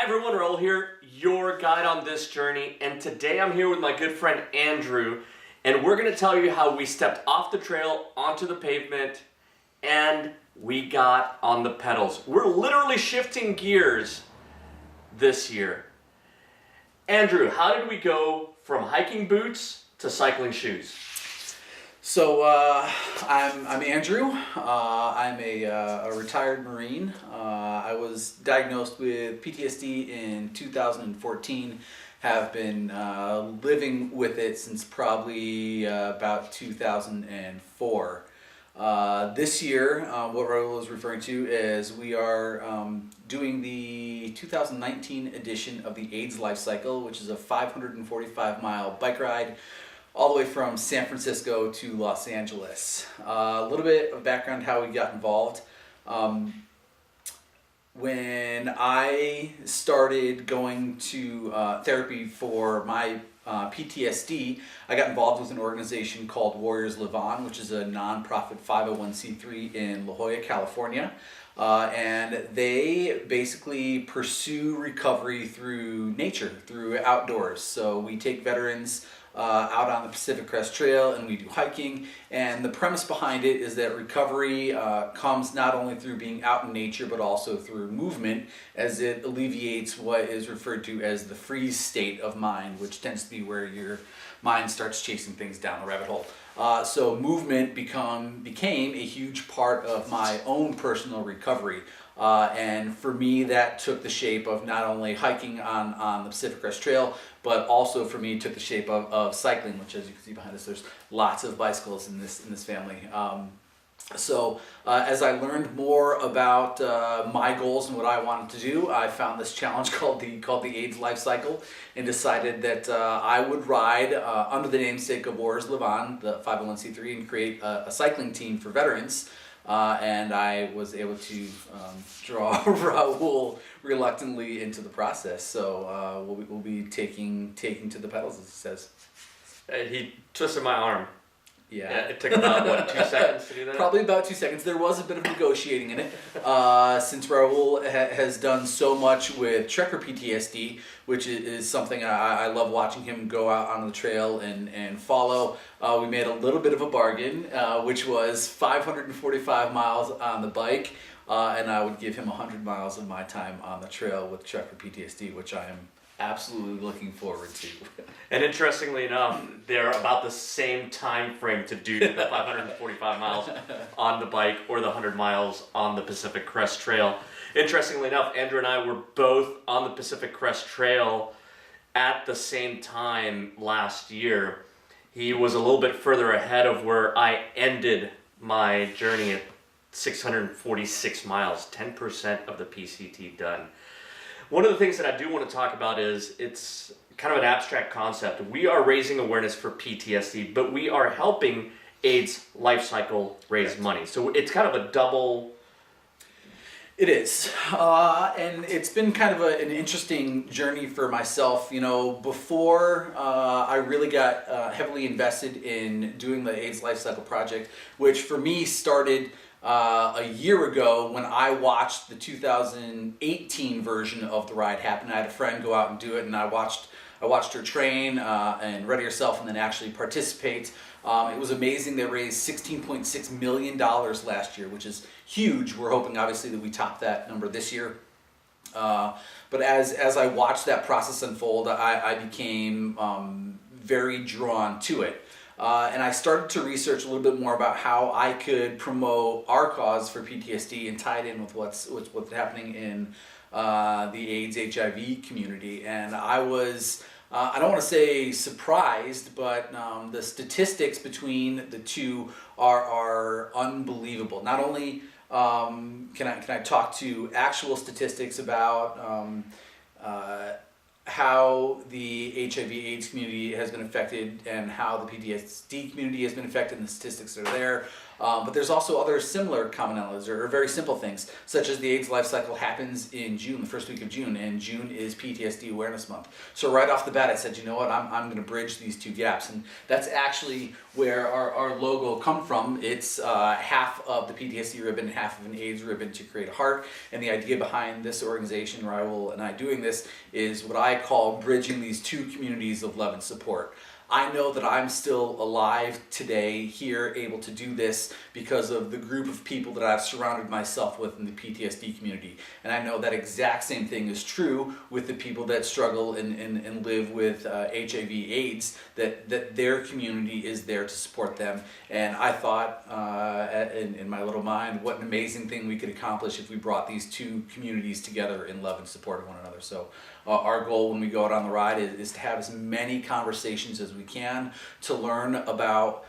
Hi everyone, Raul here, your guide on this journey, and today I'm here with my good friend Andrew, and we're going to tell you how we stepped off the trail onto the pavement and we got on the pedals. We're literally shifting gears this year. Andrew, how did we go from hiking boots to cycling shoes? So I'm Andrew. I'm a retired Marine. I was diagnosed with PTSD in 2014. Have been living with it since probably about 2004. This year, what Raul is referring to is we are doing the 2019 edition of the HIVAIDS Lifecycle, which is a 545-mile bike ride all the way from San Francisco to Los Angeles. A little bit of background how we got involved. When I started going to therapy for my PTSD, I got involved with an organization called Warriors Live On, which is a nonprofit 501c3 in La Jolla, California. And they basically pursue recovery through nature, through outdoors. So we take veterans out on the Pacific Crest Trail and we do hiking, and the premise behind it is that recovery comes not only through being out in nature but also through movement, as it alleviates what is referred to as the freeze state of mind, which tends to be where your mind starts chasing things down the rabbit hole. So movement became a huge part of my own personal recovery. And for me, that took the shape of not only hiking on the Pacific Crest Trail, but also for me took the shape of cycling, which, as you can see behind us, there's lots of bicycles in this family. So as I learned more about my goals and what I wanted to do, I found this challenge called the HIVAIDS Lifecycle, and decided that I would ride under the namesake of Warriors Live On, the 501c3, and create a cycling team for veterans. And I was able to draw Raul reluctantly into the process. So we'll be taking to the pedals, as it says. He twisted my arm. Yeah. It took about, what, 2 seconds to do that? Probably about 2 seconds. There was a bit of negotiating in it. Since Raul has done so much with trekker PTSD, which is something I love watching him go out on the trail and follow, we made a little bit of a bargain, which was 545 miles on the bike, and I would give him 100 miles of my time on the trail with trekker PTSD, which I am absolutely looking forward to. And interestingly enough, they're about the same time frame to do the 545 miles on the bike or the 100 miles on the Pacific Crest Trail. Interestingly enough, Andrew and I were both on the Pacific Crest Trail at the same time last year. He was a little bit further ahead of where I ended my journey at 646 miles, 10% of the PCT done. One of the things that I do want to talk about is it's kind of an abstract concept. We are raising awareness for PTSD, but we are helping HIVAIDS Lifecycle raise money. So it's kind of a double... It is, and it's been kind of an interesting journey for myself. You know, before I really got heavily invested in doing the HIVAIDS Lifecycle project, which for me started a year ago when I watched the 2018 version of the ride happen. I had a friend go out and do it, and I watched her train and ready herself and then actually participate. It was amazing. They raised $16.6 million last year, which is huge. We're hoping, obviously, that we top that number this year. But as I watched that process unfold, I became very drawn to it. And I started to research a little bit more about how I could promote our cause for PTSD and tie it in with what's happening in the AIDS HIV community. And I was, I don't want to say surprised, but the statistics between the two are unbelievable. Not only can I talk to actual statistics about how the HIV/AIDS community has been affected and how the PTSD community has been affected, and the statistics that are there. But there's also other similar commonalities or very simple things, such as the AIDS Lifecycle happens in June, the first week of June, and June is PTSD Awareness Month. So right off the bat, I said, you know what, I'm going to bridge these two gaps. And that's actually where our logo come from. It's half of the PTSD ribbon, half of an AIDS ribbon to create a heart. And the idea behind this organization, Raul and I doing this, is what I call bridging these two communities of love and support. I know that I'm still alive today, here, able to do this because of the group of people that I've surrounded myself with in the PTSD community. And I know that exact same thing is true with the people that struggle and live with HIV/AIDS, that their community is there to support them. And I thought, in my little mind, what an amazing thing we could accomplish if we brought these two communities together in love and support of one another. So our goal when we go out on the ride is to have as many conversations as we can to learn about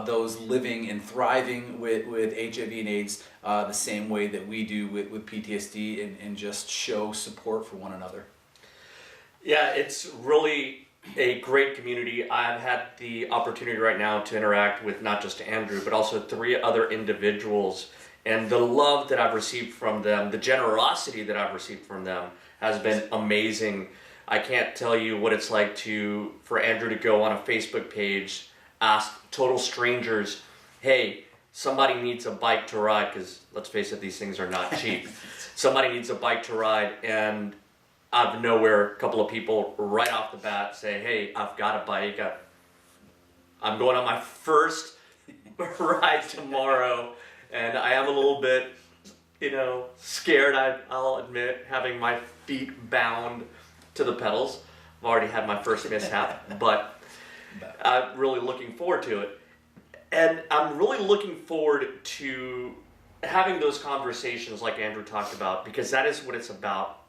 those living and thriving with HIV and AIDS the same way that we do with PTSD, and just show support for one another. Yeah, it's really a great community. I've had the opportunity right now to interact with not just Andrew, but also 3 other individuals. And the love that I've received from them, the generosity that I've received from them has been amazing. I can't tell you what it's like for Andrew to go on a Facebook page, ask total strangers, hey, somebody needs a bike to ride, because let's face it, these things are not cheap. Somebody needs a bike to ride, and out of nowhere, a couple of people right off the bat say, hey, I've got a bike. I'm going on my first ride tomorrow, and I am a little bit, scared, I'll admit, having my feet bound to the pedals. I've already had my first mishap, but I'm really looking forward to it. And I'm really looking forward to having those conversations like Andrew talked about, because that is what it's about.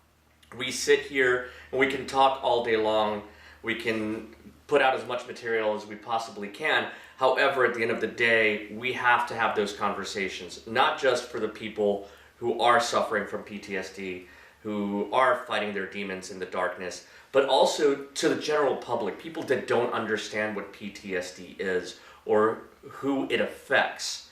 We sit here and we can talk all day long. We can put out as much material as we possibly can. However, at the end of the day, we have to have those conversations, not just for the people who are suffering from PTSD, who are fighting their demons in the darkness, but also to the general public, people that don't understand what PTSD is or who it affects.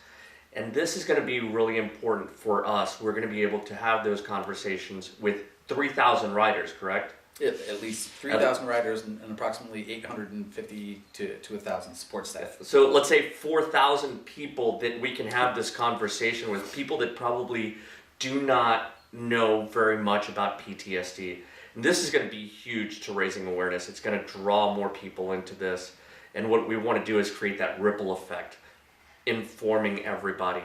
And this is going to be really important for us. We're going to be able to have those conversations with 3,000 riders, correct? At least 3,000 riders and approximately 850 to 1,000 support staff. So let's say 4,000 people that we can have this conversation with, people that probably do not know very much about PTSD. And this is going to be huge to raising awareness. It's going to draw more people into this. And what we want to do is create that ripple effect, informing everybody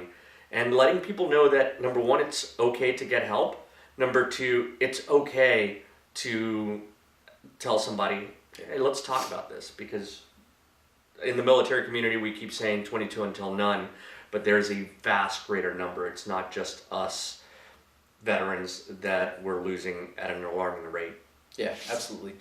and letting people know that, number one, it's okay to get help. Number two, it's okay to tell somebody, hey, let's talk about this, because in the military community we keep saying 22 until none, but there's a vast greater number. It's not just us veterans that we're losing at an alarming rate. Yeah, absolutely.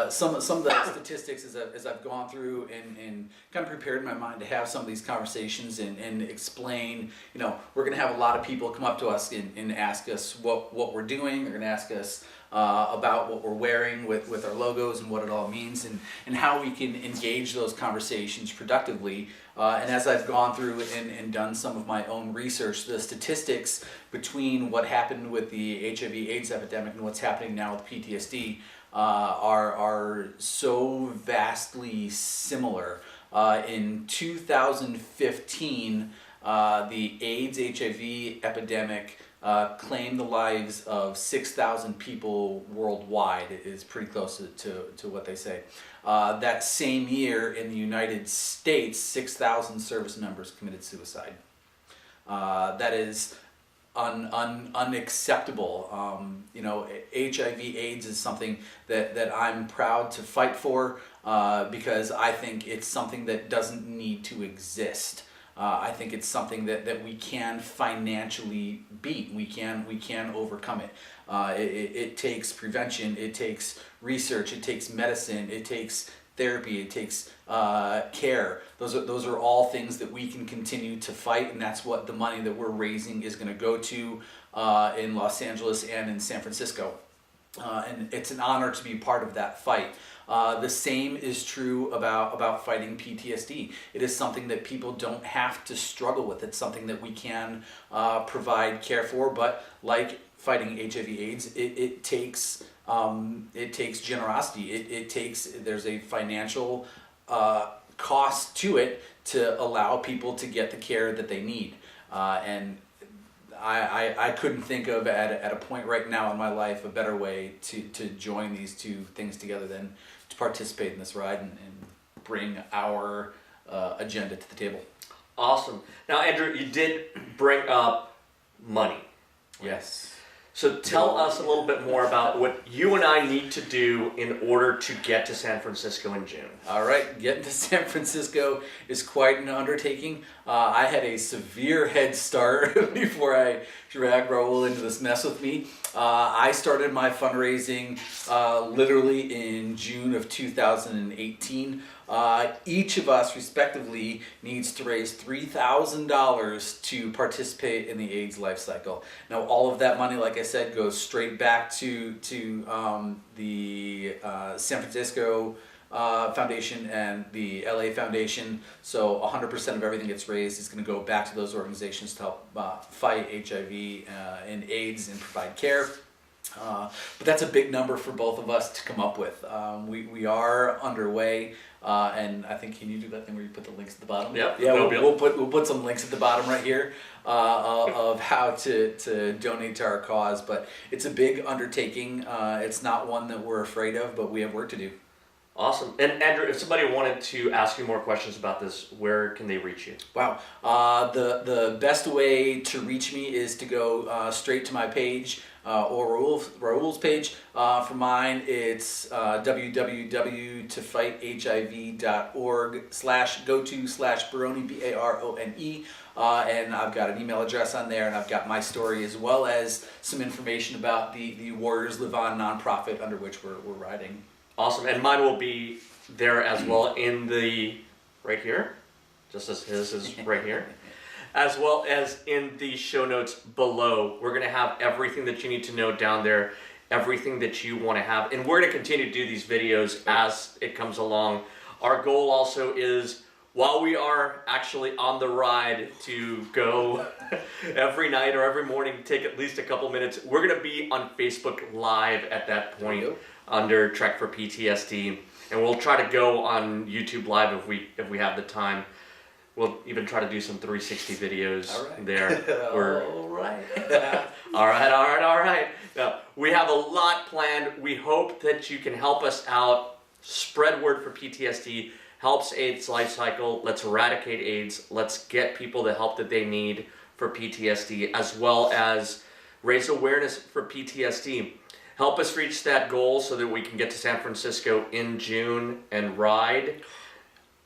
Some of the statistics as I've gone through and kind of prepared my mind to have some of these conversations and explain, we're going to have a lot of people come up to us and ask us what we're doing. They're going to ask us about what we're wearing with our logos and what it all means, and how we can engage those conversations productively. And as I've gone through and done some of my own research, the statistics between what happened with the HIV/AIDS epidemic and what's happening now with PTSD are so vastly similar. In 2015, the AIDS/HIV epidemic claimed the lives of 6,000 people worldwide. It is pretty close to what they say. That same year in the United States, 6,000 service members committed suicide. That is unacceptable. HIV/AIDS is something that I'm proud to fight for, because I think it's something that doesn't need to exist. I think it's something that we can financially beat. We can overcome it. It takes prevention. It takes research. It takes medicine. It takes therapy. It takes care. Those are all things that we can continue to fight, and that's what the money that we're raising is going to go to in Los Angeles and in San Francisco. and it's an honor to be part of that fight. The same is true about fighting PTSD. It is something that people don't have to struggle with. It's something that we can provide care for, but like fighting HIV/AIDS, it takes generosity. There's a financial cost to it to allow people to get the care that they need. And I couldn't think of at a point right now in my life a better way to join these two things together than to participate in this ride and bring our agenda to the table. Awesome. Now, Andrew, you did bring up money. Yes. So tell us a little bit more about what you and I need to do in order to get to San Francisco in June. All right, getting to San Francisco is quite an undertaking. I had a severe head start before I dragged Raul into this mess with me. I started my fundraising literally in June of 2018. Each of us, respectively, needs to raise $3,000 to participate in the AIDS life cycle. Now, all of that money, like I said, goes straight back to the San Francisco Foundation and the LA Foundation. So 100% of everything gets raised is going to go back to those organizations to help fight HIV and AIDS and provide care. But that's a big number for both of us to come up with. We are underway, and I think, can you do that thing where you put the links at the bottom? Yep. Yeah, we'll put some links at the bottom right here of how to donate to our cause. But it's a big undertaking. It's not one that we're afraid of, but we have work to do. Awesome. And Andrew, if somebody wanted to ask you more questions about this, where can they reach you? Wow. The best way to reach me is to go straight to my page or Raul's page. For mine, it's www.tofighthiv.org/go-to/Barone, Barone. And I've got an email address on there, and I've got my story as well as some information about the Warriors Live On nonprofit under which we're riding. Awesome. And mine will be there as well in the, right here, just as his is right here, as well as in the show notes below. We're going to have everything that you need to know down there, everything that you want to have. And we're going to continue to do these videos as it comes along. Our goal also is, while we are actually on the ride to go every night or every morning, take at least a couple minutes, we're going to be on Facebook Live at that point under Trek for PTSD. And we'll try to go on YouTube Live if we have the time. We'll even try to do some 360 videos there. All right. All right. Now, we have a lot planned. We hope that you can help us out. Spread word for PTSD. Helps AIDS Lifecycle. Let's eradicate AIDS. Let's get people the help that they need for PTSD, as well as raise awareness for PTSD. Help us reach that goal so that we can get to San Francisco in June and ride.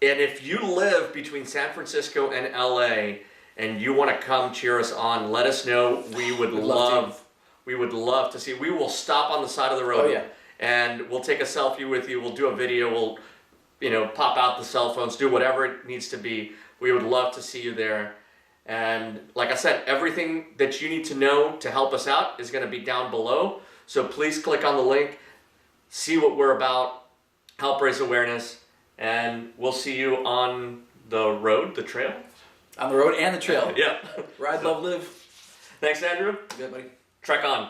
And if you live between San Francisco and LA and you want to come cheer us on, let us know. We would love to see. We will stop on the side of the road and we'll take a selfie with you. We'll do a video. We'll pop out the cell phones, do whatever it needs to be. We would love to see you there. And like I said, everything that you need to know to help us out is going to be down below. So please click on the link, see what we're about, help raise awareness, and we'll see you on the road, the trail. On the road and the trail. Yeah. Ride, love, live. Thanks, Andrew. Good, buddy. Trek on.